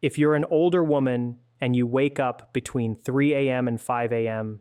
If you're an older woman and you wake up between 3 a.m. and 5 a.m.,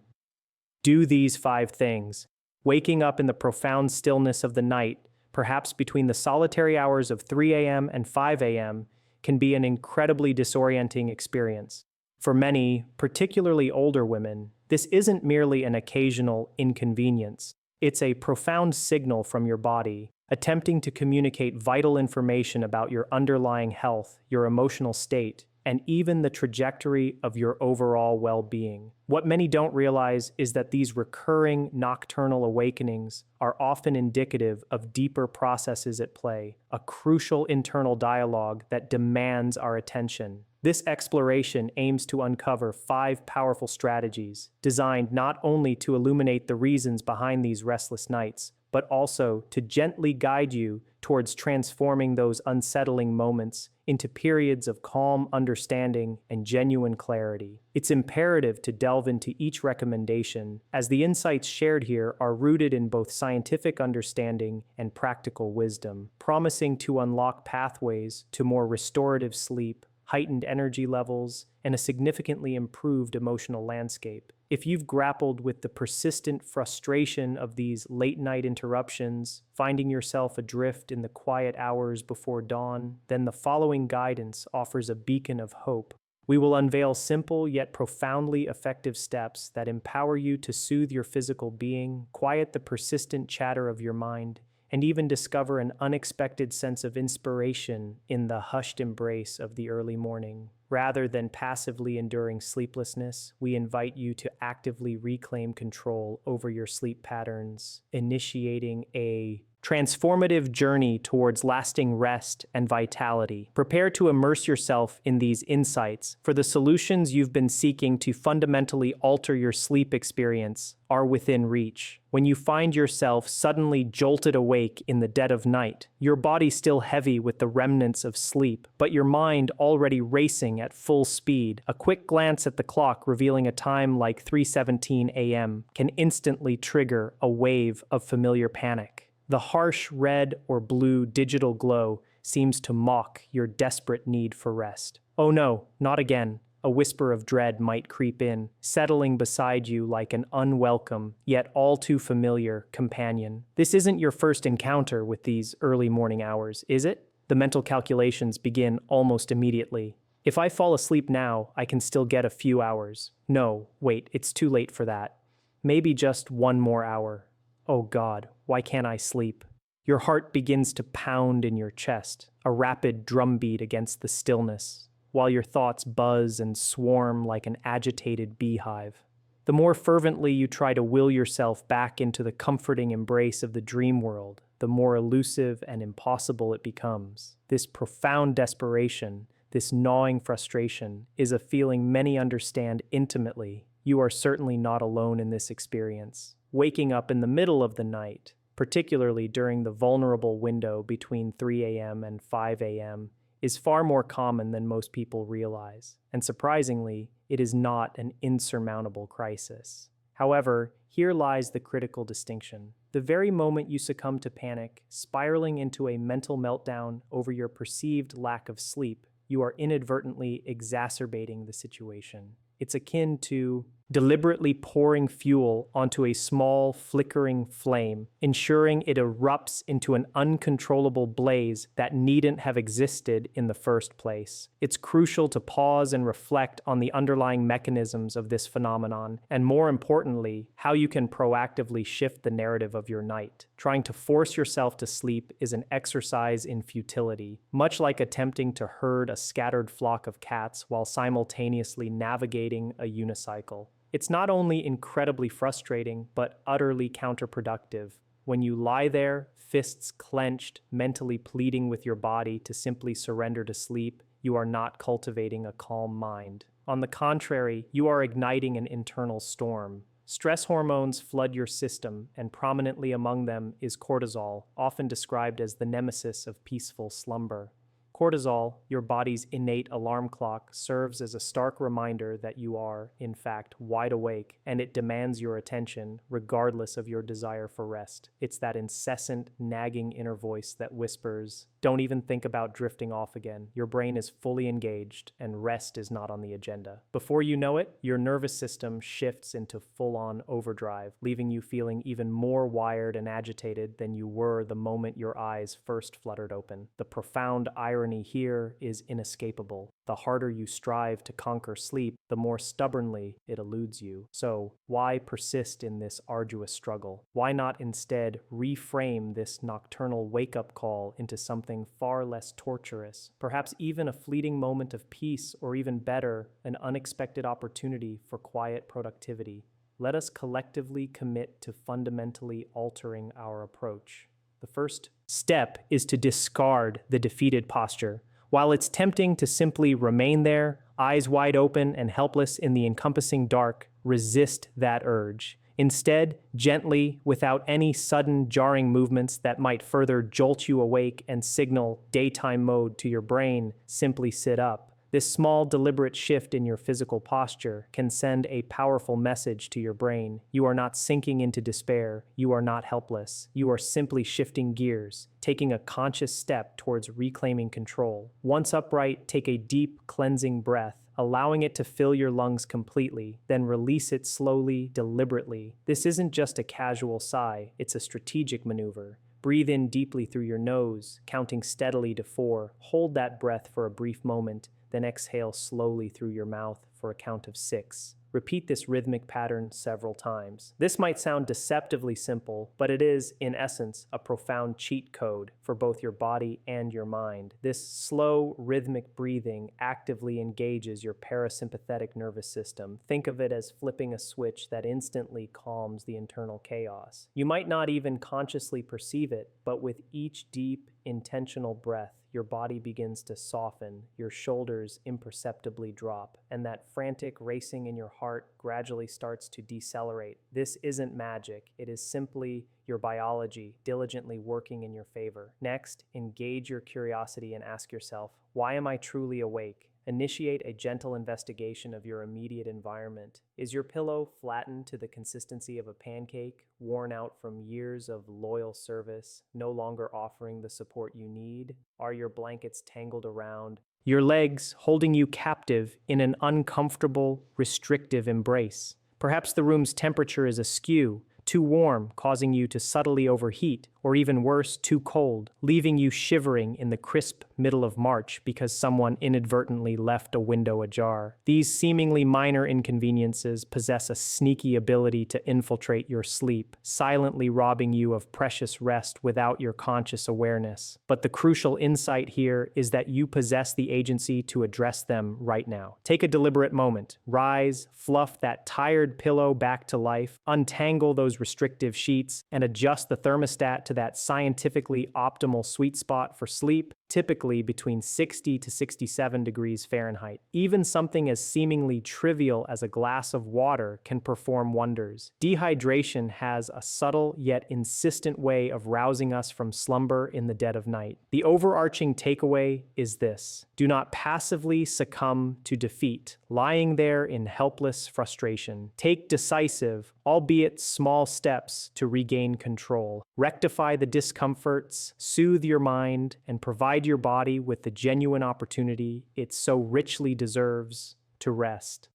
do these 5 things. Waking up in the profound stillness of the night, perhaps between the solitary hours of 3 a.m. and 5 a.m., can be an incredibly disorienting experience. For many, particularly older women, this isn't merely an occasional inconvenience. It's a profound signal from your body, attempting to communicate vital information about your underlying health, your emotional state, and even the trajectory of your overall well-being. What many don't realize is that these recurring nocturnal awakenings are often indicative of deeper processes at play, a crucial internal dialogue that demands our attention. This exploration aims to uncover 5 powerful strategies designed not only to illuminate the reasons behind these restless nights, but also to gently guide you towards transforming those unsettling moments into periods of calm understanding and genuine clarity. It's imperative to delve into each recommendation, as the insights shared here are rooted in both scientific understanding and practical wisdom, promising to unlock pathways to more restorative sleep, heightened energy levels, and a significantly improved emotional landscape. If you've grappled with the persistent frustration of these late-night interruptions, finding yourself adrift in the quiet hours before dawn, then the following guidance offers a beacon of hope. We will unveil simple yet profoundly effective steps that empower you to soothe your physical being, quiet the persistent chatter of your mind, and even discover an unexpected sense of inspiration in the hushed embrace of the early morning. Rather than passively enduring sleeplessness, we invite you to actively reclaim control over your sleep patterns, initiating a transformative journey towards lasting rest and vitality. Prepare to immerse yourself in these insights, for the solutions you've been seeking to fundamentally alter your sleep experience are within reach. When you find yourself suddenly jolted awake in the dead of night, your body still heavy with the remnants of sleep, but your mind already racing at full speed, a quick glance at the clock revealing a time like 3:17 a.m. can instantly trigger a wave of familiar panic. The harsh red or blue digital glow seems to mock your desperate need for rest. Oh no, not again. A whisper of dread might creep in, settling beside you like an unwelcome, yet all too familiar, companion. This isn't your first encounter with these early morning hours, is it? The mental calculations begin almost immediately. If I fall asleep now, I can still get a few hours. No, wait, it's too late for that. Maybe just one more hour. Oh God, why can't I sleep? Your heart begins to pound in your chest, a rapid drumbeat against the stillness, while your thoughts buzz and swarm like an agitated beehive. The more fervently you try to will yourself back into the comforting embrace of the dream world, the more elusive and impossible it becomes. This profound desperation, this gnawing frustration, is a feeling many understand intimately. You are certainly not alone in this experience. Waking up in the middle of the night, particularly during the vulnerable window between 3 a.m. and 5 a.m., is far more common than most people realize, and surprisingly, it is not an insurmountable crisis. However, here lies the critical distinction. The very moment you succumb to panic, spiraling into a mental meltdown over your perceived lack of sleep, you are inadvertently exacerbating the situation. It's akin to deliberately pouring fuel onto a small, flickering flame, ensuring it erupts into an uncontrollable blaze that needn't have existed in the first place. It's crucial to pause and reflect on the underlying mechanisms of this phenomenon, and more importantly, how you can proactively shift the narrative of your night. Trying to force yourself to sleep is an exercise in futility, much like attempting to herd a scattered flock of cats while simultaneously navigating a unicycle. It's not only incredibly frustrating, but utterly counterproductive. When you lie there, fists clenched, mentally pleading with your body to simply surrender to sleep, you are not cultivating a calm mind. On the contrary, you are igniting an internal storm. Stress hormones flood your system, and prominently among them is cortisol, often described as the nemesis of peaceful slumber. Cortisol, your body's innate alarm clock, serves as a stark reminder that you are, in fact, wide awake, and it demands your attention, regardless of your desire for rest. It's that incessant, nagging inner voice that whispers, Don't even think about drifting off again. Your brain is fully engaged, and rest is not on the agenda. Before you know it, your nervous system shifts into full-on overdrive, leaving you feeling even more wired and agitated than you were the moment your eyes first fluttered open. The profound irony here is inescapable. The harder you strive to conquer sleep, the more stubbornly it eludes you. So, why persist in this arduous struggle? Why not instead reframe this nocturnal wake-up call into something far less torturous? Perhaps even a fleeting moment of peace, or even better, an unexpected opportunity for quiet productivity. Let us collectively commit to fundamentally altering our approach. The first step is to discard the defeated posture. While it's tempting to simply remain there, eyes wide open and helpless in the encompassing dark, resist that urge. Instead, gently, without any sudden jarring movements that might further jolt you awake and signal daytime mode to your brain, simply sit up. This small, deliberate shift in your physical posture can send a powerful message to your brain. You are not sinking into despair. You are not helpless. You are simply shifting gears, taking a conscious step towards reclaiming control. Once upright, take a deep, cleansing breath, allowing it to fill your lungs completely, then release it slowly, deliberately. This isn't just a casual sigh, it's a strategic maneuver. Breathe in deeply through your nose, counting steadily to 4. Hold that breath for a brief moment, then exhale slowly through your mouth for a count of 6. Repeat this rhythmic pattern several times. This might sound deceptively simple, but it is, in essence, a profound cheat code for both your body and your mind. This slow, rhythmic breathing actively engages your parasympathetic nervous system. Think of it as flipping a switch that instantly calms the internal chaos. You might not even consciously perceive it, but with each deep, intentional breath, your body begins to soften, your shoulders imperceptibly drop, and that frantic racing in your heart gradually starts to decelerate. This isn't magic, it is simply your biology diligently working in your favor. Next, engage your curiosity and ask yourself, why am I truly awake? Initiate a gentle investigation of your immediate environment. Is your pillow flattened to the consistency of a pancake, worn out from years of loyal service, no longer offering the support you need? Are your blankets tangled around your legs, holding you captive in an uncomfortable, restrictive embrace? Perhaps the room's temperature is askew, too warm, causing you to subtly overheat, or even worse, too cold, leaving you shivering in the crisp middle of March because someone inadvertently left a window ajar. These seemingly minor inconveniences possess a sneaky ability to infiltrate your sleep, silently robbing you of precious rest without your conscious awareness. But the crucial insight here is that you possess the agency to address them right now. Take a deliberate moment. Rise, fluff that tired pillow back to life, untangle those restrictive sheets, and adjust the thermostat to that scientifically optimal sweet spot for sleep, typically between 60 to 67 degrees Fahrenheit. Even something as seemingly trivial as a glass of water can perform wonders. Dehydration has a subtle yet insistent way of rousing us from slumber in the dead of night. The overarching takeaway is this: do not passively succumb to defeat, lying there in helpless frustration. Take decisive, albeit small steps to regain control. Rectify the discomforts, soothe your mind, and provide your body with the genuine opportunity it so richly deserves to rest.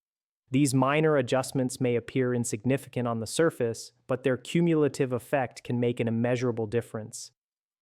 These minor adjustments may appear insignificant on the surface, but their cumulative effect can make an immeasurable difference.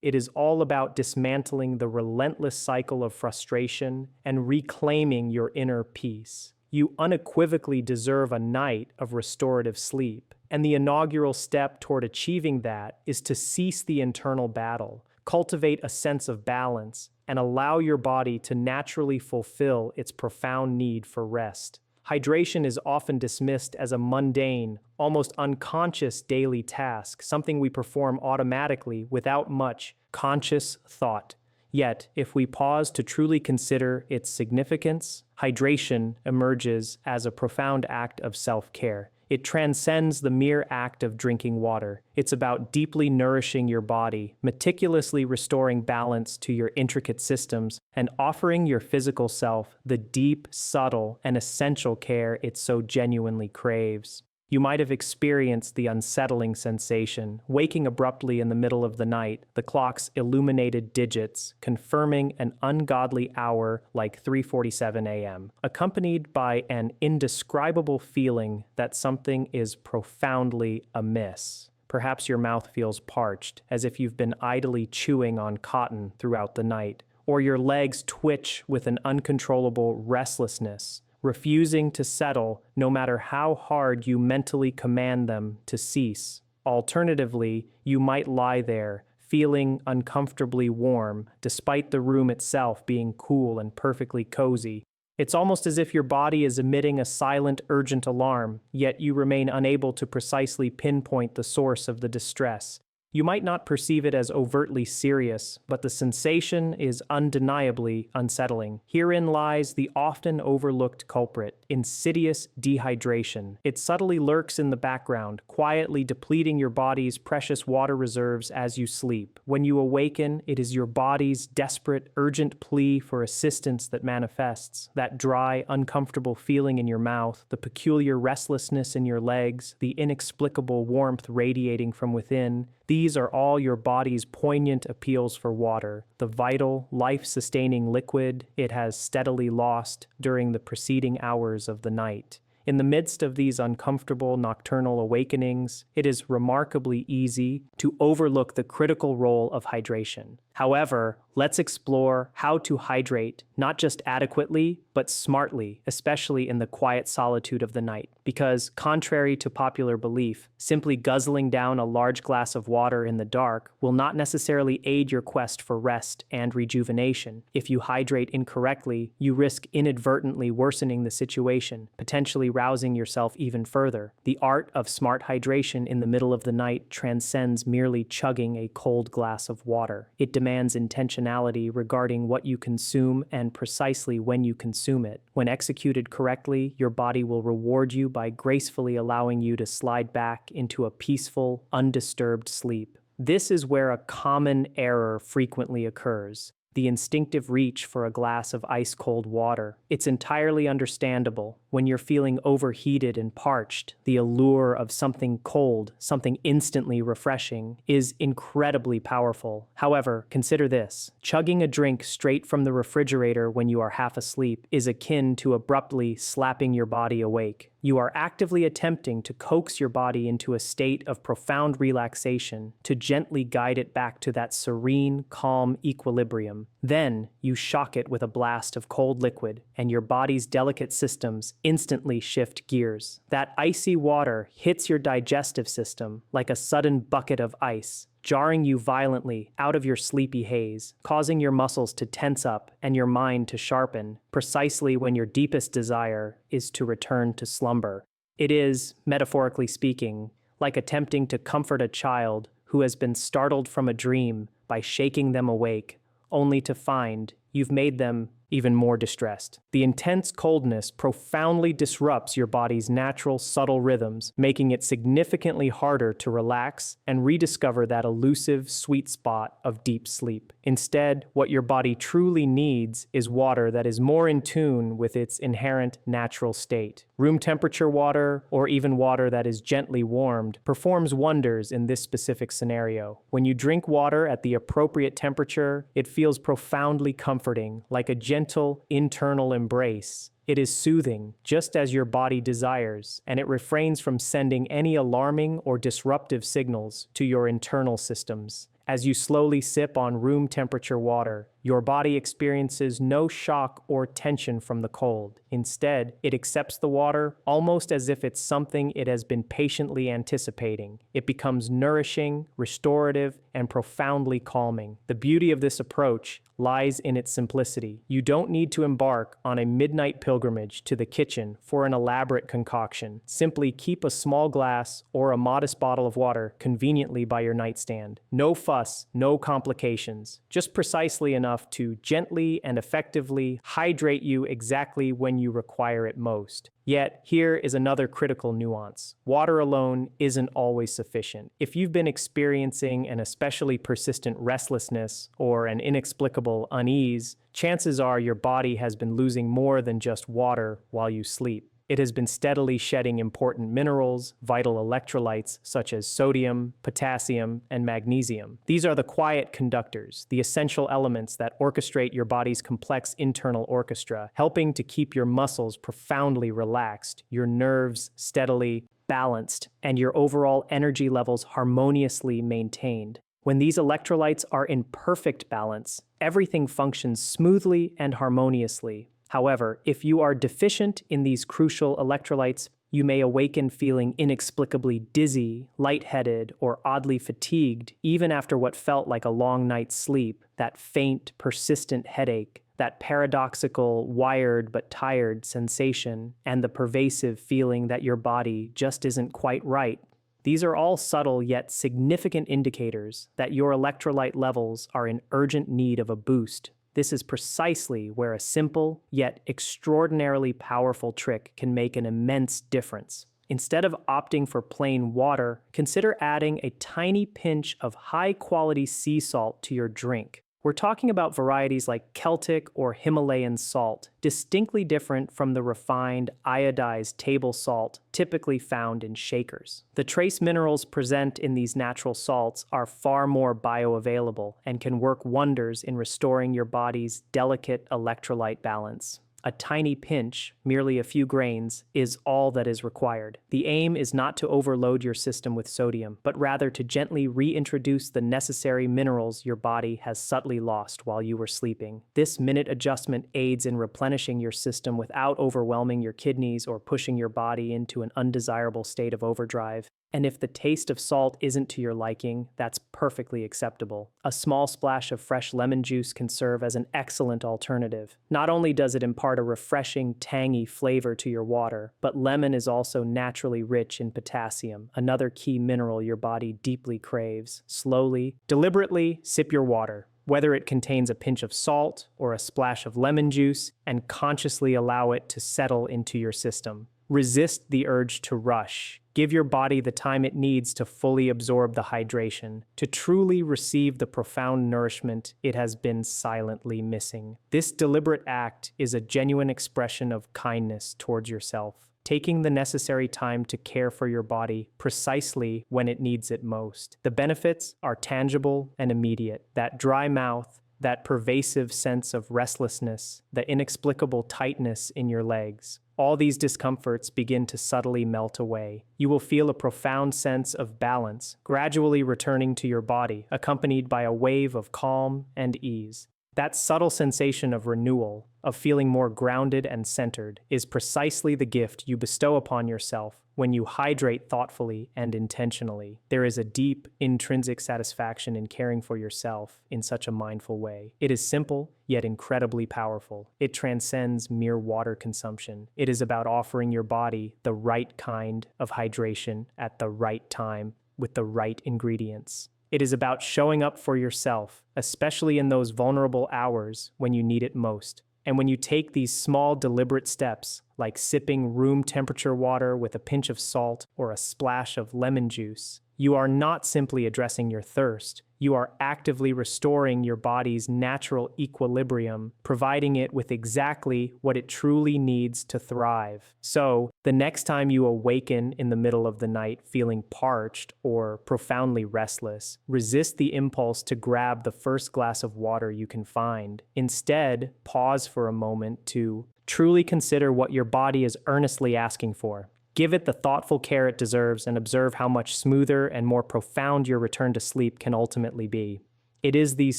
It is all about dismantling the relentless cycle of frustration and reclaiming your inner peace. You unequivocally deserve a night of restorative sleep, and the inaugural step toward achieving that is to cease the internal battle, cultivate a sense of balance, and allow your body to naturally fulfill its profound need for rest. Hydration is often dismissed as a mundane, almost unconscious daily task, something we perform automatically without much conscious thought. Yet, if we pause to truly consider its significance, hydration emerges as a profound act of self-care. It transcends the mere act of drinking water. It's about deeply nourishing your body, meticulously restoring balance to your intricate systems, and offering your physical self the deep, subtle, and essential care it so genuinely craves. You might have experienced the unsettling sensation, waking abruptly in the middle of the night, the clock's illuminated digits confirming an ungodly hour like 3:47 a.m., accompanied by an indescribable feeling that something is profoundly amiss. Perhaps your mouth feels parched, as if you've been idly chewing on cotton throughout the night, or your legs twitch with an uncontrollable restlessness, refusing to settle no matter how hard you mentally command them to cease. Alternatively, you might lie there, feeling uncomfortably warm, despite the room itself being cool and perfectly cozy. It's almost as if your body is emitting a silent, urgent alarm, yet you remain unable to precisely pinpoint the source of the distress. You might not perceive it as overtly serious, but the sensation is undeniably unsettling. Herein lies the often overlooked culprit: insidious dehydration. It subtly lurks in the background, quietly depleting your body's precious water reserves as you sleep. When you awaken, it is your body's desperate, urgent plea for assistance that manifests. That dry, uncomfortable feeling in your mouth, the peculiar restlessness in your legs, the inexplicable warmth radiating from within. These are all your body's poignant appeals for water, the vital, life-sustaining liquid it has steadily lost during the preceding hours of the night. In the midst of these uncomfortable nocturnal awakenings, it is remarkably easy to overlook the critical role of hydration. However, let's explore how to hydrate, not just adequately, but smartly, especially in the quiet solitude of the night. Because, contrary to popular belief, simply guzzling down a large glass of water in the dark will not necessarily aid your quest for rest and rejuvenation. If you hydrate incorrectly, you risk inadvertently worsening the situation, potentially rousing yourself even further. The art of smart hydration in the middle of the night transcends merely chugging a cold glass of water. It demands intentionality regarding what you consume and precisely when you consume it. When executed correctly, your body will reward you by gracefully allowing you to slide back into a peaceful, undisturbed sleep. This is where a common error frequently occurs: the instinctive reach for a glass of ice-cold water. It's entirely understandable. When you're feeling overheated and parched, the allure of something cold, something instantly refreshing, is incredibly powerful. However, consider this: chugging a drink straight from the refrigerator when you are half asleep is akin to abruptly slapping your body awake. You are actively attempting to coax your body into a state of profound relaxation, to gently guide it back to that serene, calm equilibrium. Then, you shock it with a blast of cold liquid, and your body's delicate systems instantly shift gears. That icy water hits your digestive system like a sudden bucket of ice, jarring you violently out of your sleepy haze, causing your muscles to tense up and your mind to sharpen, precisely when your deepest desire is to return to slumber. It is, metaphorically speaking, like attempting to comfort a child who has been startled from a dream by shaking them awake, only to find you've made them even more distressed. The intense coldness profoundly disrupts your body's natural, subtle rhythms, making it significantly harder to relax and rediscover that elusive, sweet spot of deep sleep. Instead, what your body truly needs is water that is more in tune with its inherent natural state. Room temperature water, or even water that is gently warmed, performs wonders in this specific scenario. When you drink water at the appropriate temperature, it feels profoundly comforting, like a gentle internal embrace. It is soothing, just as your body desires, and it refrains from sending any alarming or disruptive signals to your internal systems. As you slowly sip on room temperature water, your body experiences no shock or tension from the cold. Instead, it accepts the water almost as if it's something it has been patiently anticipating. It becomes nourishing, restorative, and profoundly calming. The beauty of this approach lies in its simplicity. You don't need to embark on a midnight pilgrimage to the kitchen for an elaborate concoction. Simply keep a small glass or a modest bottle of water conveniently by your nightstand. No fuss, no complications, just precisely enough to gently and effectively hydrate you exactly when you require it most. Yet, here is another critical nuance. Water alone isn't always sufficient. If you've been experiencing an especially persistent restlessness or an inexplicable unease, chances are your body has been losing more than just water while you sleep. It has been steadily shedding important minerals, vital electrolytes such as sodium, potassium, and magnesium. These are the quiet conductors, the essential elements that orchestrate your body's complex internal orchestra, helping to keep your muscles profoundly relaxed, your nerves steadily balanced, and your overall energy levels harmoniously maintained. When these electrolytes are in perfect balance, everything functions smoothly and harmoniously. However, if you are deficient in these crucial electrolytes, you may awaken feeling inexplicably dizzy, lightheaded, or oddly fatigued, even after what felt like a long night's sleep. That faint, persistent headache, that paradoxical, wired but tired sensation, and the pervasive feeling that your body just isn't quite right. These are all subtle yet significant indicators that your electrolyte levels are in urgent need of a boost. This is precisely where a simple yet extraordinarily powerful trick can make an immense difference. Instead of opting for plain water, consider adding a tiny pinch of high-quality sea salt to your drink. We're talking about varieties like Celtic or Himalayan salt, distinctly different from the refined, iodized table salt typically found in shakers. The trace minerals present in these natural salts are far more bioavailable and can work wonders in restoring your body's delicate electrolyte balance. A tiny pinch, merely a few grains, is all that is required. The aim is not to overload your system with sodium, but rather to gently reintroduce the necessary minerals your body has subtly lost while you were sleeping. This minute adjustment aids in replenishing your system without overwhelming your kidneys or pushing your body into an undesirable state of overdrive. And if the taste of salt isn't to your liking, that's perfectly acceptable. A small splash of fresh lemon juice can serve as an excellent alternative. Not only does it impart a refreshing, tangy flavor to your water, but lemon is also naturally rich in potassium, another key mineral your body deeply craves. Slowly, deliberately sip your water, whether it contains a pinch of salt or a splash of lemon juice, and consciously allow it to settle into your system. Resist the urge to rush. Give your body the time it needs to fully absorb the hydration, to truly receive the profound nourishment it has been silently missing. This deliberate act is a genuine expression of kindness towards yourself, taking the necessary time to care for your body precisely when it needs it most. The benefits are tangible and immediate. That dry mouth, that pervasive sense of restlessness, the inexplicable tightness in your legs. All these discomforts begin to subtly melt away. You will feel a profound sense of balance, gradually returning to your body, accompanied by a wave of calm and ease. That subtle sensation of renewal, of feeling more grounded and centered, is precisely the gift you bestow upon yourself when you hydrate thoughtfully and intentionally. There is a deep, intrinsic satisfaction in caring for yourself in such a mindful way. It is simple, yet incredibly powerful. It transcends mere water consumption. It is about offering your body the right kind of hydration at the right time with the right ingredients. It is about showing up for yourself, especially in those vulnerable hours when you need it most. And when you take these small, deliberate steps, like sipping room temperature water with a pinch of salt or a splash of lemon juice, you are not simply addressing your thirst. You are actively restoring your body's natural equilibrium, providing it with exactly what it truly needs to thrive. So, the next time you awaken in the middle of the night feeling parched or profoundly restless, resist the impulse to grab the first glass of water you can find. Instead, pause for a moment to truly consider what your body is earnestly asking for. Give it the thoughtful care it deserves and observe how much smoother and more profound your return to sleep can ultimately be. It is these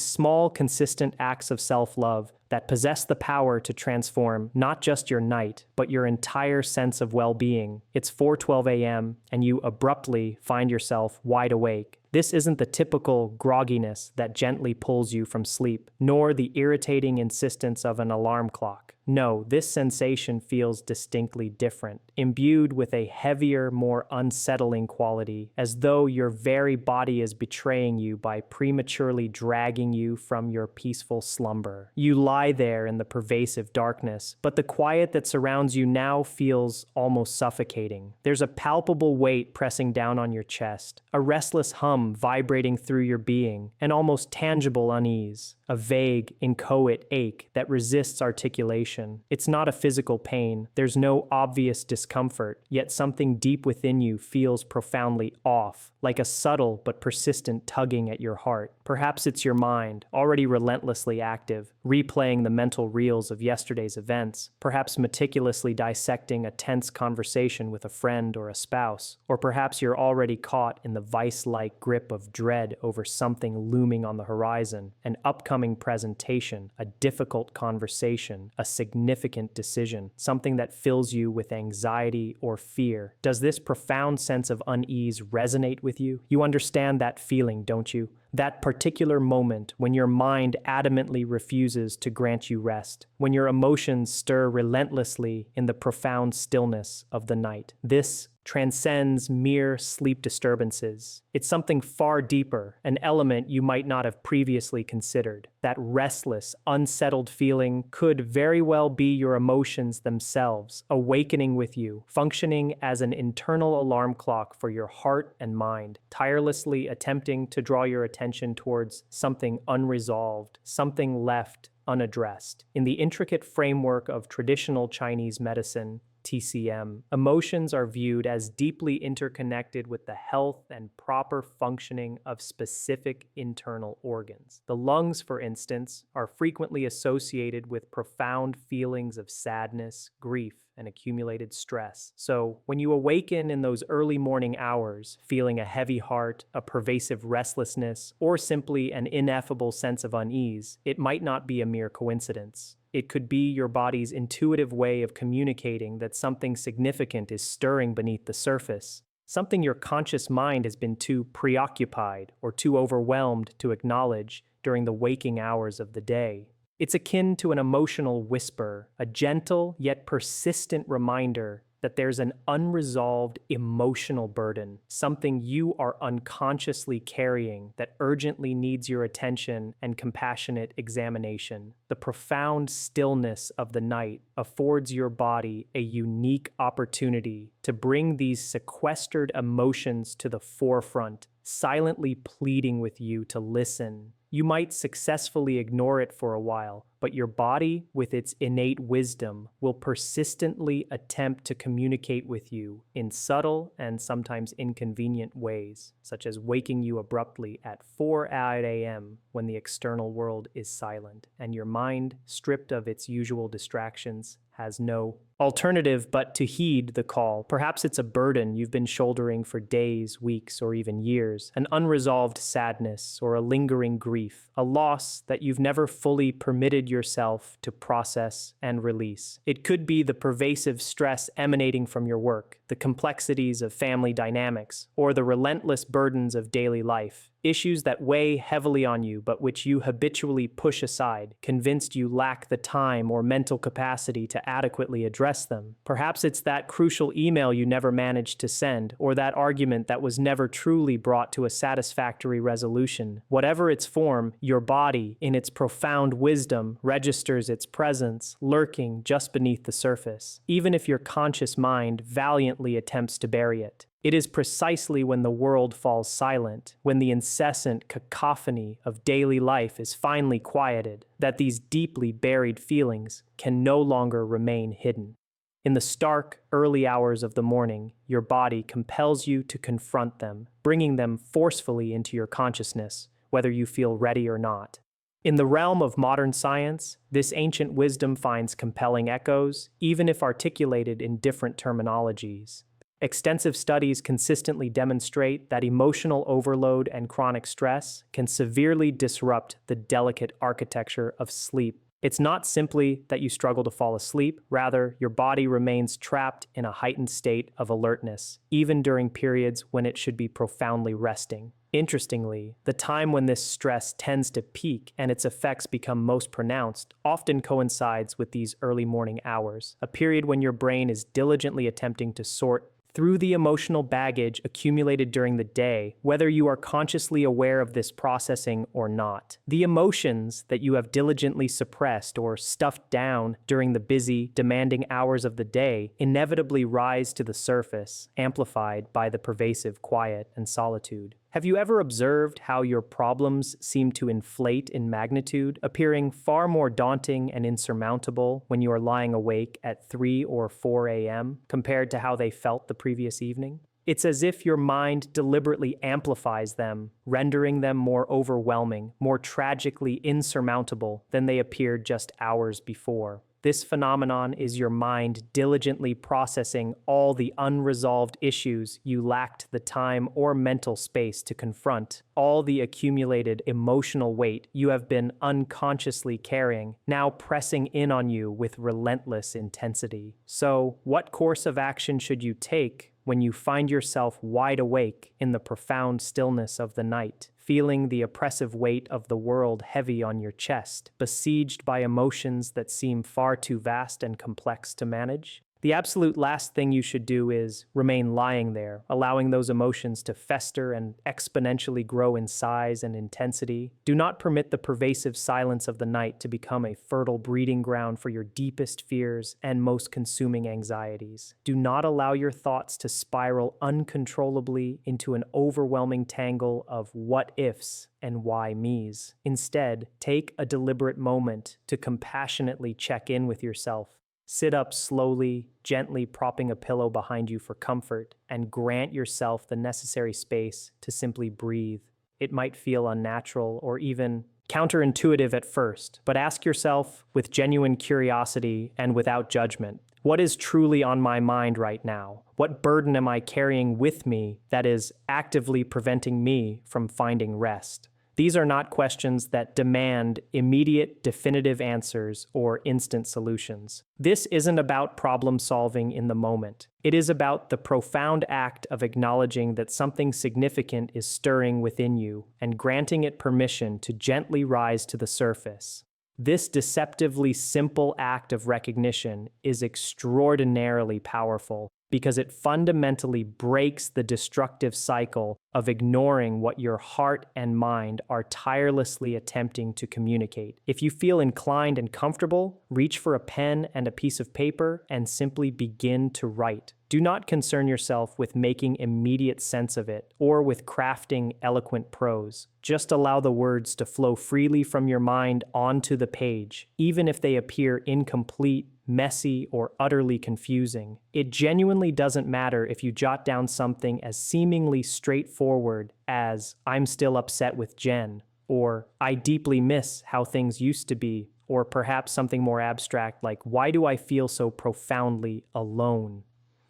small, consistent acts of self-love that possess the power to transform not just your night, but your entire sense of well-being. It's 4:12 a.m., and you abruptly find yourself wide awake. This isn't the typical grogginess that gently pulls you from sleep, nor the irritating insistence of an alarm clock. No, this sensation feels distinctly different, imbued with a heavier, more unsettling quality, as though your very body is betraying you by prematurely dragging you from your peaceful slumber. You lie lie there in the pervasive darkness, but the quiet that surrounds you now feels almost suffocating. There's a palpable weight pressing down on your chest, a restless hum vibrating through your being, an almost tangible unease, a vague, inchoate ache that resists articulation. It's not a physical pain, there's no obvious discomfort, yet something deep within you feels profoundly off, like a subtle but persistent tugging at your heart. Perhaps it's your mind, already relentlessly active, replaying the mental reels of yesterday's events, perhaps meticulously dissecting a tense conversation with a friend or a spouse, or perhaps you're already caught in the vice-like grip of dread over something looming on the horizon, an upcoming presentation, a difficult conversation, a significant decision, something that fills you with anxiety or fear. Does this profound sense of unease resonate with you? You understand that feeling, don't you? That particular moment when your mind adamantly refuses to grant you rest, when your emotions stir relentlessly in the profound stillness of the night. This transcends mere sleep disturbances. It's something far deeper, an element you might not have previously considered. That restless, unsettled feeling could very well be your emotions themselves, awakening with you, functioning as an internal alarm clock for your heart and mind, tirelessly attempting to draw your attention towards something unresolved, something left unaddressed. In the intricate framework of traditional Chinese medicine, TCM, emotions are viewed as deeply interconnected with the health and proper functioning of specific internal organs. The lungs, for instance, are frequently associated with profound feelings of sadness, grief, and accumulated stress. So, when you awaken in those early morning hours, feeling a heavy heart, a pervasive restlessness, or simply an ineffable sense of unease, it might not be a mere coincidence. It could be your body's intuitive way of communicating that something significant is stirring beneath the surface, something your conscious mind has been too preoccupied or too overwhelmed to acknowledge during the waking hours of the day. It's akin to an emotional whisper, a gentle yet persistent reminder that there's an unresolved emotional burden, something you are unconsciously carrying that urgently needs your attention and compassionate examination. The profound stillness of the night affords your body a unique opportunity to bring these sequestered emotions to the forefront, silently pleading with you to listen. You might successfully ignore it for a while, but your body, with its innate wisdom, will persistently attempt to communicate with you in subtle and sometimes inconvenient ways, such as waking you abruptly at 4 a.m. when the external world is silent, and your mind, stripped of its usual distractions, has no alternative but to heed the call. Perhaps it's a burden you've been shouldering for days, weeks, or even years, an unresolved sadness or a lingering grief, a loss that you've never fully permitted yourself to process and release. It could be the pervasive stress emanating from your work, the complexities of family dynamics, or the relentless burdens of daily life. Issues that weigh heavily on you but which you habitually push aside, convinced you lack the time or mental capacity to adequately address them. Perhaps it's that crucial email you never managed to send, or that argument that was never truly brought to a satisfactory resolution. Whatever its form, your body, in its profound wisdom, registers its presence, lurking just beneath the surface, even if your conscious mind valiantly attempts to bury it. It is precisely when the world falls silent, when the incessant cacophony of daily life is finally quieted, that these deeply buried feelings can no longer remain hidden. In the stark, early hours of the morning, your body compels you to confront them, bringing them forcefully into your consciousness, whether you feel ready or not. In the realm of modern science, this ancient wisdom finds compelling echoes, even if articulated in different terminologies. Extensive studies consistently demonstrate that emotional overload and chronic stress can severely disrupt the delicate architecture of sleep. It's not simply that you struggle to fall asleep, rather, your body remains trapped in a heightened state of alertness, even during periods when it should be profoundly resting. Interestingly, the time when this stress tends to peak and its effects become most pronounced often coincides with these early morning hours, a period when your brain is diligently attempting to sort through the emotional baggage accumulated during the day, whether you are consciously aware of this processing or not. The emotions that you have diligently suppressed or stuffed down during the busy, demanding hours of the day inevitably rise to the surface, amplified by the pervasive quiet and solitude. Have you ever observed how your problems seem to inflate in magnitude, appearing far more daunting and insurmountable when you are lying awake at 3 or 4 a.m. compared to how they felt the previous evening? It's as if your mind deliberately amplifies them, rendering them more overwhelming, more tragically insurmountable than they appeared just hours before. This phenomenon is your mind diligently processing all the unresolved issues you lacked the time or mental space to confront, all the accumulated emotional weight you have been unconsciously carrying, now pressing in on you with relentless intensity. So, what course of action should you take when you find yourself wide awake in the profound stillness of the night, feeling the oppressive weight of the world heavy on your chest, besieged by emotions that seem far too vast and complex to manage? The absolute last thing you should do is remain lying there, allowing those emotions to fester and exponentially grow in size and intensity. Do not permit the pervasive silence of the night to become a fertile breeding ground for your deepest fears and most consuming anxieties. Do not allow your thoughts to spiral uncontrollably into an overwhelming tangle of what-ifs and why-me's. Instead, take a deliberate moment to compassionately check in with yourself. Sit up slowly, gently propping a pillow behind you for comfort, and grant yourself the necessary space to simply breathe. It might feel unnatural or even counterintuitive at first, but ask yourself with genuine curiosity and without judgment, what is truly on my mind right now? What burden am I carrying with me that is actively preventing me from finding rest? These are not questions that demand immediate, definitive answers or instant solutions. This isn't about problem solving in the moment. It is about the profound act of acknowledging that something significant is stirring within you and granting it permission to gently rise to the surface. This deceptively simple act of recognition is extraordinarily powerful because it fundamentally breaks the destructive cycle of ignoring what your heart and mind are tirelessly attempting to communicate. If you feel inclined and comfortable, reach for a pen and a piece of paper and simply begin to write. Do not concern yourself with making immediate sense of it or with crafting eloquent prose. Just allow the words to flow freely from your mind onto the page, even if they appear incomplete, messy, or utterly confusing. It genuinely doesn't matter if you jot down something as seemingly straightforward as, "I'm still upset with Jen," or "I deeply miss how things used to be," or perhaps something more abstract like, "Why do I feel so profoundly alone?"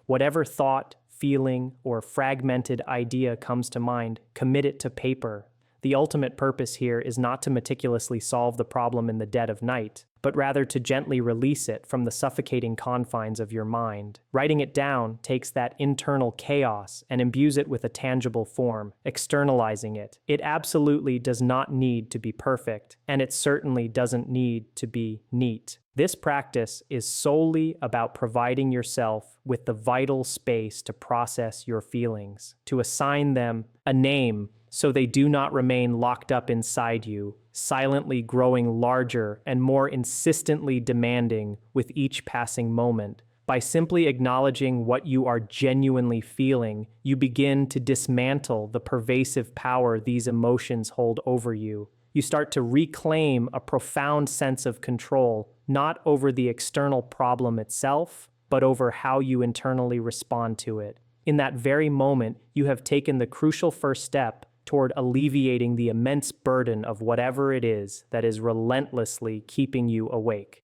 Whatever thought, feeling, or fragmented idea comes to mind, commit it to paper. The ultimate purpose here is not to meticulously solve the problem in the dead of night, but rather to gently release it from the suffocating confines of your mind. Writing it down takes that internal chaos and imbues it with a tangible form, externalizing it. It absolutely does not need to be perfect, and it certainly doesn't need to be neat. This practice is solely about providing yourself with the vital space to process your feelings, to assign them a name so they do not remain locked up inside you, silently growing larger and more insistently demanding with each passing moment. By simply acknowledging what you are genuinely feeling, you begin to dismantle the pervasive power these emotions hold over you. You start to reclaim a profound sense of control, not over the external problem itself, but over how you internally respond to it. In that very moment, you have taken the crucial first step toward alleviating the immense burden of whatever it is that is relentlessly keeping you awake.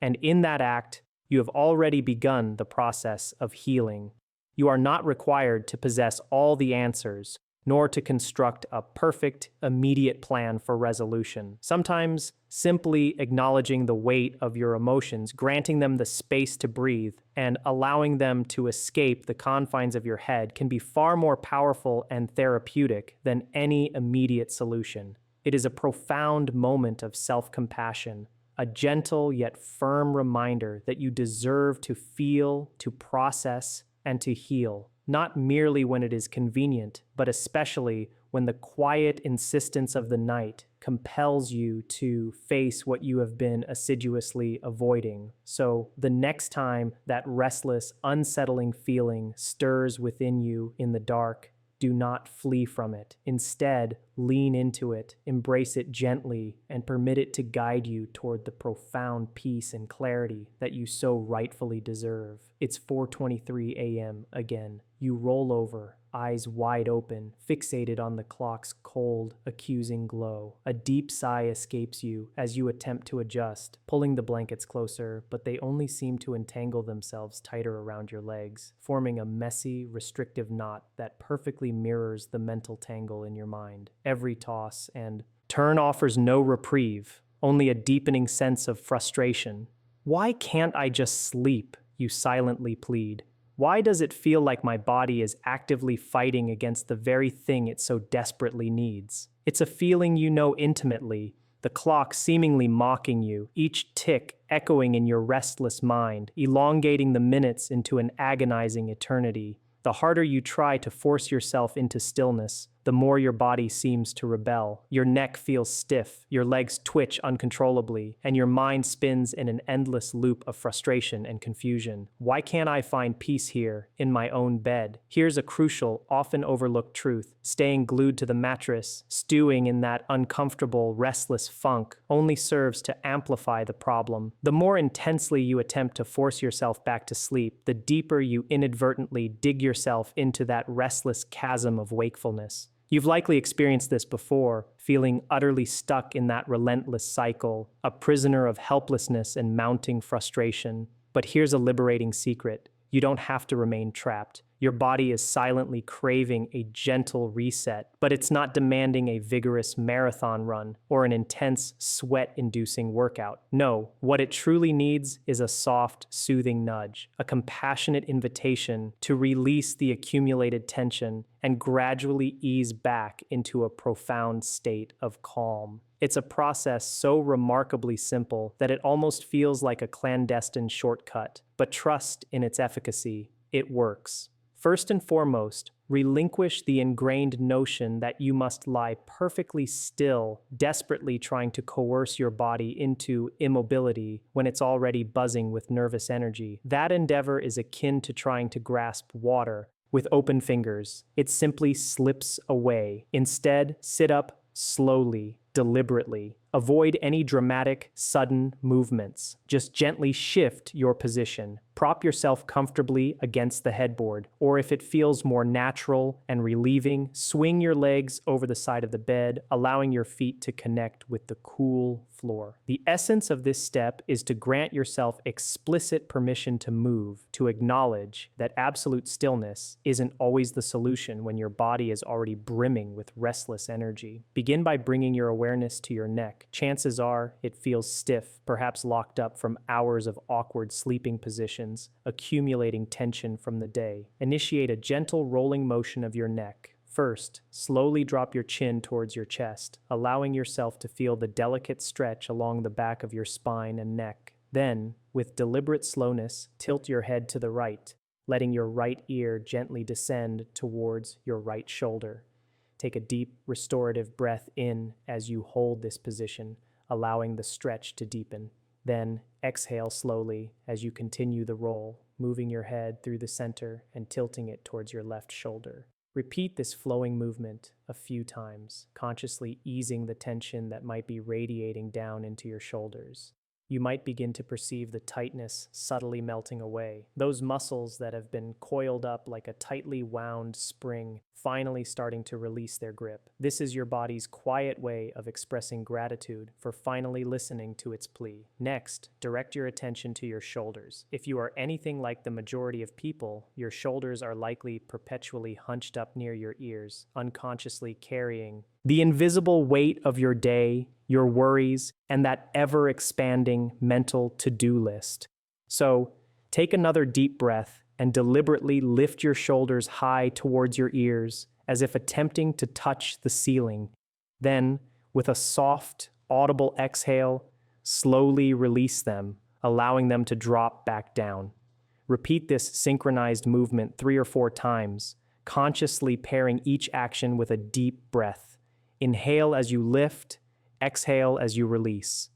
And in that act, you have already begun the process of healing. You are not required to possess all the answers, nor to construct a perfect, immediate plan for resolution. Sometimes, simply acknowledging the weight of your emotions, granting them the space to breathe, and allowing them to escape the confines of your head can be far more powerful and therapeutic than any immediate solution. It is a profound moment of self-compassion, a gentle yet firm reminder that you deserve to feel, to process, and to heal, not merely when it is convenient, but especially when the quiet insistence of the night compels you to face what you have been assiduously avoiding. So, the next time that restless, unsettling feeling stirs within you in the dark, do not flee from it. Instead, lean into it, embrace it gently, and permit it to guide you toward the profound peace and clarity that you so rightfully deserve. It's 4:23 a.m. again. You roll over, eyes wide open, fixated on the clock's cold, accusing glow. A deep sigh escapes you as you attempt to adjust, pulling the blankets closer, but they only seem to entangle themselves tighter around your legs, forming a messy, restrictive knot that perfectly mirrors the mental tangle in your mind. Every toss and turn offers no reprieve, only a deepening sense of frustration. Why can't I just sleep? You silently plead. Why does it feel like my body is actively fighting against the very thing it so desperately needs? It's a feeling you know intimately, the clock seemingly mocking you, each tick echoing in your restless mind, elongating the minutes into an agonizing eternity. The harder you try to force yourself into stillness, the more your body seems to rebel. Your neck feels stiff, your legs twitch uncontrollably, and your mind spins in an endless loop of frustration and confusion. Why can't I find peace here, in my own bed? Here's a crucial, often overlooked truth. Staying glued to the mattress, stewing in that uncomfortable, restless funk, only serves to amplify the problem. The more intensely you attempt to force yourself back to sleep, the deeper you inadvertently dig yourself into that restless chasm of wakefulness. You've likely experienced this before, feeling utterly stuck in that relentless cycle, a prisoner of helplessness and mounting frustration. But here's a liberating secret. You don't have to remain trapped. Your body is silently craving a gentle reset, but it's not demanding a vigorous marathon run or an intense, sweat-inducing workout. No, what it truly needs is a soft, soothing nudge, a compassionate invitation to release the accumulated tension and gradually ease back into a profound state of calm. It's a process so remarkably simple that it almost feels like a clandestine shortcut, but trust in its efficacy. It works. First and foremost, relinquish the ingrained notion that you must lie perfectly still, desperately trying to coerce your body into immobility when it's already buzzing with nervous energy. That endeavor is akin to trying to grasp water with open fingers. It simply slips away. Instead, sit up slowly, deliberately. Avoid any dramatic, sudden movements. Just gently shift your position. Prop yourself comfortably against the headboard, or if it feels more natural and relieving, swing your legs over the side of the bed, allowing your feet to connect with the cool floor. The essence of this step is to grant yourself explicit permission to move, to acknowledge that absolute stillness isn't always the solution when your body is already brimming with restless energy. Begin by bringing your awareness to your neck. Chances are it feels stiff, perhaps locked up from hours of awkward sleeping positions, accumulating tension from the day. Initiate a gentle rolling motion of your neck. First, slowly drop your chin towards your chest, allowing yourself to feel the delicate stretch along the back of your spine and neck. Then, with deliberate slowness, tilt your head to the right, letting your right ear gently descend towards your right shoulder. Take a deep, restorative breath in as you hold this position, allowing the stretch to deepen. Then exhale slowly as you continue the roll, moving your head through the center and tilting it towards your left shoulder. Repeat this flowing movement a few times, consciously easing the tension that might be radiating down into your shoulders. You might begin to perceive the tightness subtly melting away, those muscles that have been coiled up like a tightly wound spring finally starting to release their grip. This is your body's quiet way of expressing gratitude for finally listening to its plea. Next, direct your attention to your shoulders. If you are anything like the majority of people, your shoulders are likely perpetually hunched up near your ears, unconsciously carrying the invisible weight of your day, your worries, and that ever-expanding mental to-do list. So, take another deep breath and deliberately lift your shoulders high towards your ears, as if attempting to touch the ceiling. Then, with a soft, audible exhale, slowly release them, allowing them to drop back down. Repeat this synchronized movement 3 or 4 times, consciously pairing each action with a deep breath. Inhale as you lift, exhale as you release.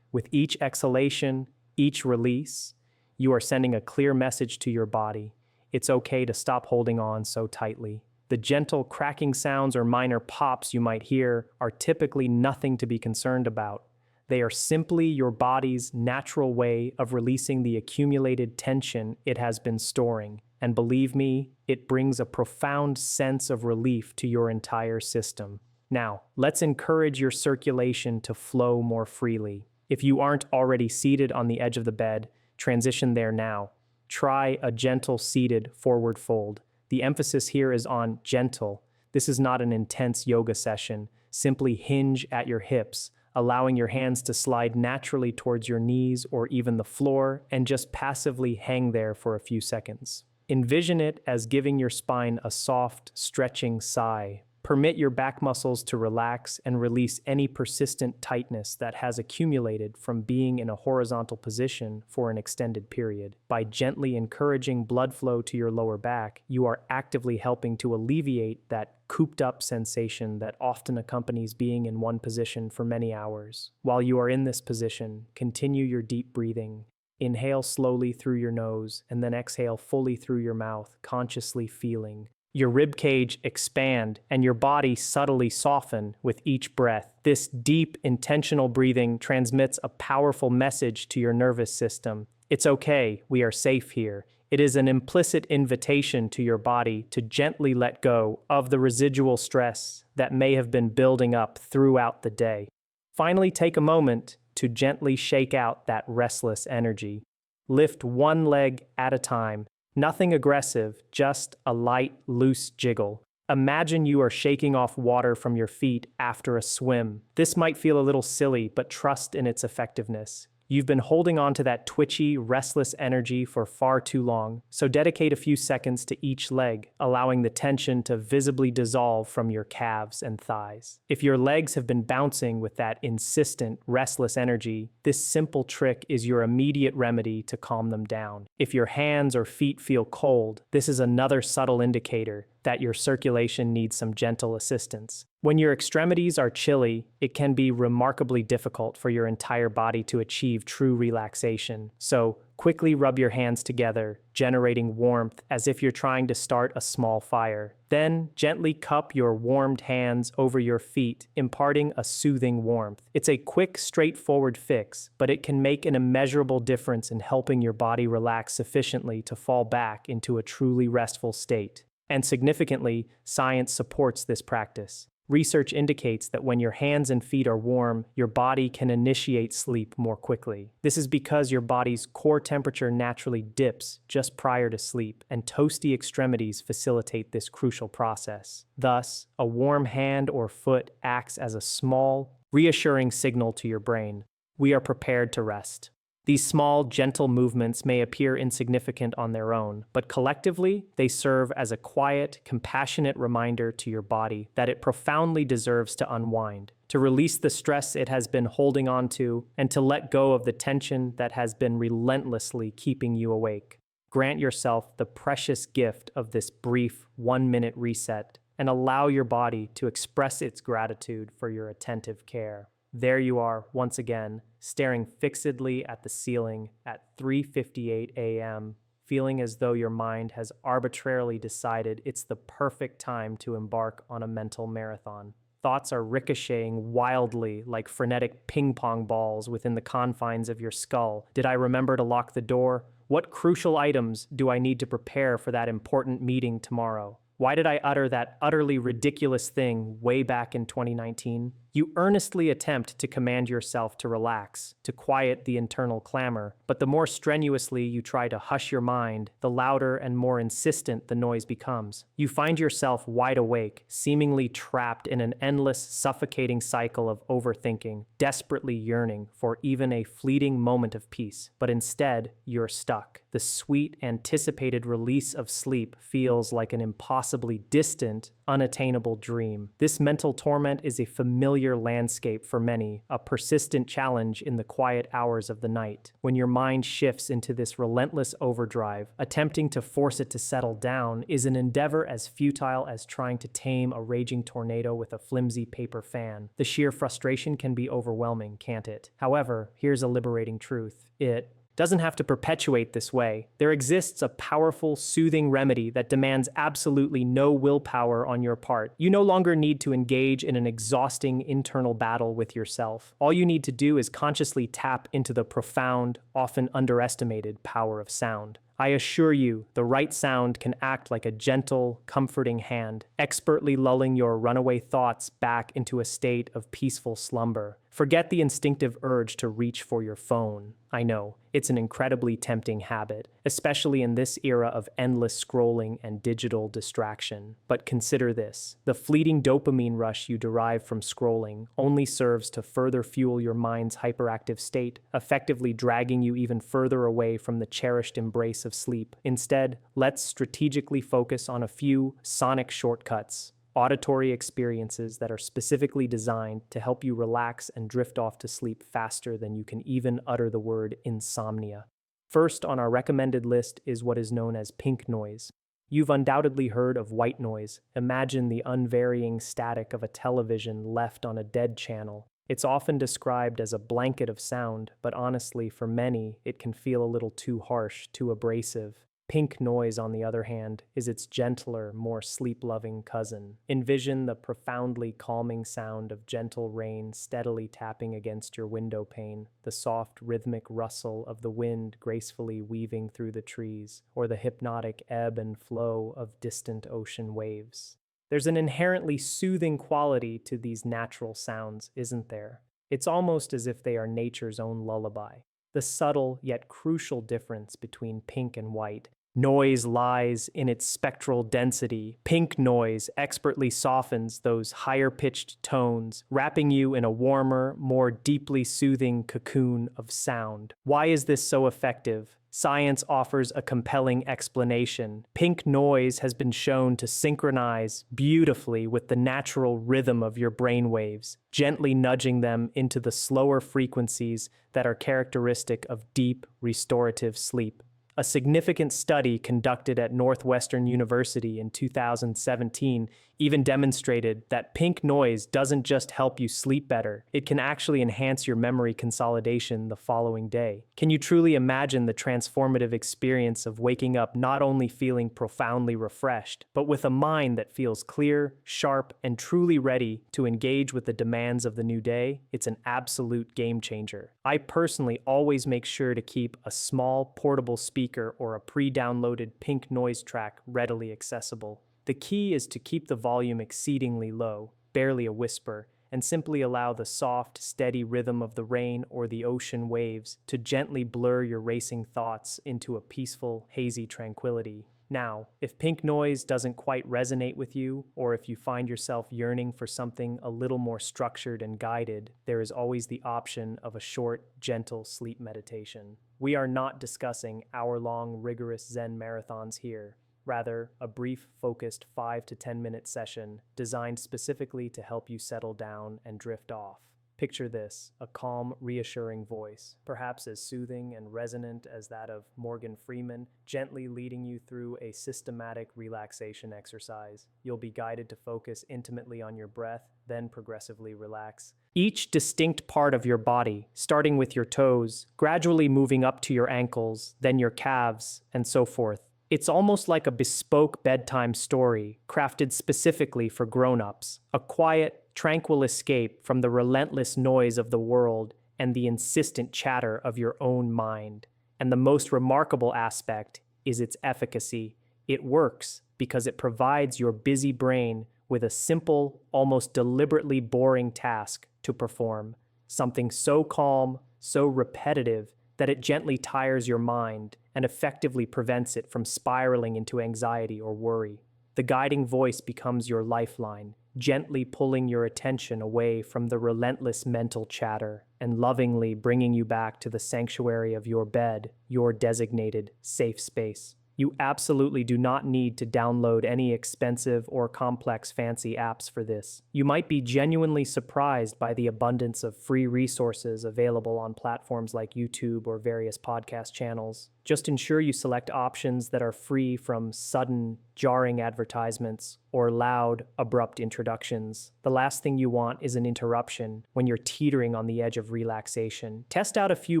With each exhalation, each release, you are sending a clear message to your body. It's okay to stop holding on so tightly. The gentle cracking sounds or minor pops you might hear are typically nothing to be concerned about. They are simply your body's natural way of releasing the accumulated tension it has been storing. And believe me, it brings a profound sense of relief to your entire system. Now, let's encourage your circulation to flow more freely. If you aren't already seated on the edge of the bed, transition there now. Try a gentle seated forward fold. The emphasis here is on gentle. This is not an intense yoga session. Simply hinge at your hips, allowing your hands to slide naturally towards your knees or even the floor, and just passively hang there for a few seconds. Envision it as giving your spine a soft, stretching sigh. Permit your back muscles to relax and release any persistent tightness that has accumulated from being in a horizontal position for an extended period. By gently encouraging blood flow to your lower back, you are actively helping to alleviate that cooped-up sensation that often accompanies being in one position for many hours. While you are in this position, continue your deep breathing. Inhale slowly through your nose and then exhale fully through your mouth, consciously feeling your ribcage expand and your body subtly soften with each breath. This deep, intentional breathing transmits a powerful message to your nervous system. It's okay, we are safe here. It is an implicit invitation to your body to gently let go of the residual stress that may have been building up throughout the day. Finally, take a moment to gently shake out that restless energy. Lift one leg at a time. Nothing aggressive, just a light, loose jiggle. Imagine you are shaking off water from your feet after a swim. This might feel a little silly, but trust in its effectiveness. You've been holding on to that twitchy, restless energy for far too long, so dedicate a few seconds to each leg, allowing the tension to visibly dissolve from your calves and thighs. If your legs have been bouncing with that insistent, restless energy, this simple trick is your immediate remedy to calm them down. If your hands or feet feel cold, this is another subtle indicator that your circulation needs some gentle assistance. When your extremities are chilly, it can be remarkably difficult for your entire body to achieve true relaxation. So, quickly rub your hands together, generating warmth as if you're trying to start a small fire. Then, gently cup your warmed hands over your feet, imparting a soothing warmth. It's a quick, straightforward fix, but it can make an immeasurable difference in helping your body relax sufficiently to fall back into a truly restful state. And significantly, science supports this practice. Research indicates that when your hands and feet are warm, your body can initiate sleep more quickly. This is because your body's core temperature naturally dips just prior to sleep, and toasty extremities facilitate this crucial process. Thus, a warm hand or foot acts as a small, reassuring signal to your brain. We are prepared to rest. These small, gentle movements may appear insignificant on their own, but collectively, they serve as a quiet, compassionate reminder to your body that it profoundly deserves to unwind, to release the stress it has been holding on to, and to let go of the tension that has been relentlessly keeping you awake. Grant yourself the precious gift of this brief 1-minute reset, and allow your body to express its gratitude for your attentive care. There you are, once again, staring fixedly at the ceiling at 3:58 a.m., feeling as though your mind has arbitrarily decided it's the perfect time to embark on a mental marathon. Thoughts are ricocheting wildly like frenetic ping-pong balls within the confines of your skull. Did I remember to lock the door? What crucial items do I need to prepare for that important meeting tomorrow? Why did I utter that utterly ridiculous thing way back in 2019? You earnestly attempt to command yourself to relax, to quiet the internal clamor, but the more strenuously you try to hush your mind, the louder and more insistent the noise becomes. You find yourself wide awake, seemingly trapped in an endless, suffocating cycle of overthinking, desperately yearning for even a fleeting moment of peace. But instead, you're stuck. The sweet, anticipated release of sleep feels like an impossibly distant, unattainable dream. This mental torment is a familiar familiar landscape for many, a persistent challenge in the quiet hours of the night. When your mind shifts into this relentless overdrive, attempting to force it to settle down is an endeavor as futile as trying to tame a raging tornado with a flimsy paper fan. The sheer frustration can be overwhelming, can't it? However, here's a liberating truth. It doesn't have to perpetuate this way. There exists a powerful, soothing remedy that demands absolutely no willpower on your part. You no longer need to engage in an exhausting internal battle with yourself. All you need to do is consciously tap into the profound, often underestimated power of sound. I assure you, the right sound can act like a gentle, comforting hand, expertly lulling your runaway thoughts back into a state of peaceful slumber. Forget the instinctive urge to reach for your phone. I know, it's an incredibly tempting habit, especially in this era of endless scrolling and digital distraction. But consider this: the fleeting dopamine rush you derive from scrolling only serves to further fuel your mind's hyperactive state, effectively dragging you even further away from the cherished embrace of sleep. Instead, let's strategically focus on a few sonic shortcuts, auditory experiences that are specifically designed to help you relax and drift off to sleep faster than you can even utter the word insomnia. First on our recommended list is what is known as pink noise. You've undoubtedly heard of white noise. Imagine the unvarying static of a television left on a dead channel. It's often described as a blanket of sound, but honestly, for many, it can feel a little too harsh, too abrasive. Pink noise, on the other hand, is its gentler, more sleep-loving cousin. Envision the profoundly calming sound of gentle rain steadily tapping against your window pane, the soft, rhythmic rustle of the wind gracefully weaving through the trees, or the hypnotic ebb and flow of distant ocean waves. There's an inherently soothing quality to these natural sounds, isn't there? It's almost as if they are nature's own lullaby. The subtle yet crucial difference between pink and white noise lies in its spectral density. Pink noise expertly softens those higher-pitched tones, wrapping you in a warmer, more deeply soothing cocoon of sound. Why is this so effective? Science offers a compelling explanation. Pink noise has been shown to synchronize beautifully with the natural rhythm of your brainwaves, gently nudging them into the slower frequencies that are characteristic of deep, restorative sleep. A significant study conducted at Northwestern University in 2017 even demonstrated that pink noise doesn't just help you sleep better, it can actually enhance your memory consolidation the following day. Can you truly imagine the transformative experience of waking up not only feeling profoundly refreshed, but with a mind that feels clear, sharp, and truly ready to engage with the demands of the new day? It's an absolute game changer. I personally always make sure to keep a small portable speaker or a pre-downloaded pink noise track readily accessible. The key is to keep the volume exceedingly low, barely a whisper, and simply allow the soft, steady rhythm of the rain or the ocean waves to gently blur your racing thoughts into a peaceful, hazy tranquility. Now, if pink noise doesn't quite resonate with you, or if you find yourself yearning for something a little more structured and guided, there is always the option of a short, gentle sleep meditation. We are not discussing hour-long, rigorous Zen marathons here. Rather, a brief, focused 5 to 10 minute session designed specifically to help you settle down and drift off. Picture this: a calm, reassuring voice, perhaps as soothing and resonant as that of Morgan Freeman, gently leading you through a systematic relaxation exercise. You'll be guided to focus intimately on your breath, then progressively relax each distinct part of your body, starting with your toes, gradually moving up to your ankles, then your calves, and so forth. It's almost like a bespoke bedtime story, crafted specifically for grown-ups, a quiet, tranquil escape from the relentless noise of the world and the insistent chatter of your own mind. And the most remarkable aspect is its efficacy. It works because it provides your busy brain with a simple, almost deliberately boring task to perform, something so calm, so repetitive, that it gently tires your mind and effectively prevents it from spiraling into anxiety or worry. The guiding voice becomes your lifeline, gently pulling your attention away from the relentless mental chatter and lovingly bringing you back to the sanctuary of your bed, your designated safe space. You absolutely do not need to download any expensive or complex fancy apps for this. You might be genuinely surprised by the abundance of free resources available on platforms like YouTube or various podcast channels. Just ensure you select options that are free from sudden, jarring advertisements or loud, abrupt introductions. The last thing you want is an interruption when you're teetering on the edge of relaxation. Test out a few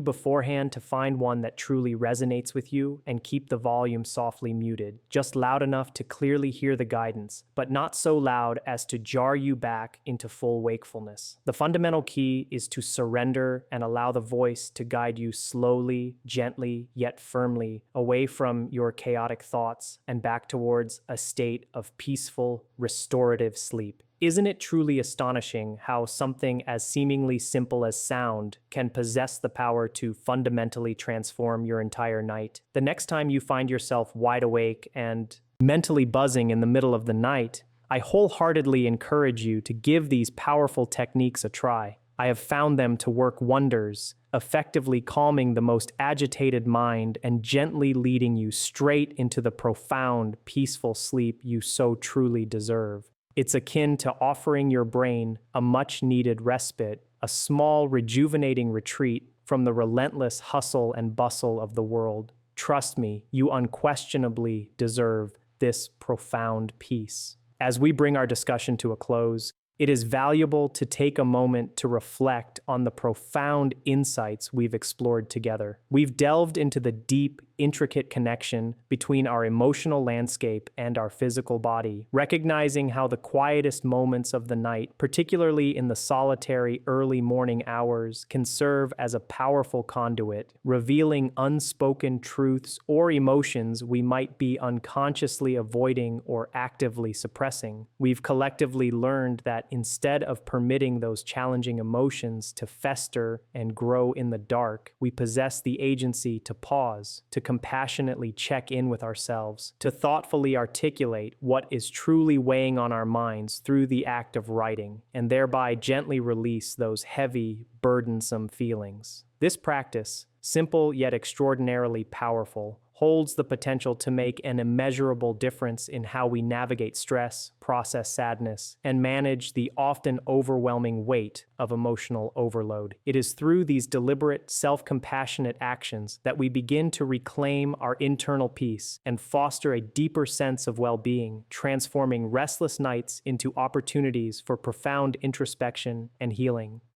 beforehand to find one that truly resonates with you, and keep the volume softly muted, just loud enough to clearly hear the guidance, but not so loud as to jar you back into full wakefulness. The fundamental key is to surrender and allow the voice to guide you slowly, gently, yet firmly away from your chaotic thoughts and back towards a state of peaceful, restorative sleep. Isn't it truly astonishing how something as seemingly simple as sound can possess the power to fundamentally transform your entire night? The next time you find yourself wide awake and mentally buzzing in the middle of the night, I wholeheartedly encourage you to give these powerful techniques a try. I have found them to work wonders, effectively calming the most agitated mind and gently leading you straight into the profound, peaceful sleep you so truly deserve. It's akin to offering your brain a much-needed respite, a small, rejuvenating retreat from the relentless hustle and bustle of the world. Trust me, you unquestionably deserve this profound peace. As we bring our discussion to a close, it is valuable to take a moment to reflect on the profound insights we've explored together. We've delved into the deep, intricate connection between our emotional landscape and our physical body, recognizing how the quietest moments of the night, particularly in the solitary early morning hours, can serve as a powerful conduit, revealing unspoken truths or emotions we might be unconsciously avoiding or actively suppressing. We've collectively learned that instead of permitting those challenging emotions to fester and grow in the dark, we possess the agency to pause, to compassionately check in with ourselves, to thoughtfully articulate what is truly weighing on our minds through the act of writing, and thereby gently release those heavy, burdensome feelings. This practice, simple yet extraordinarily powerful, holds the potential to make an immeasurable difference in how we navigate stress, process sadness, and manage the often overwhelming weight of emotional overload. It is through these deliberate, self-compassionate actions that we begin to reclaim our internal peace and foster a deeper sense of well-being, transforming restless nights into opportunities for profound introspection and healing.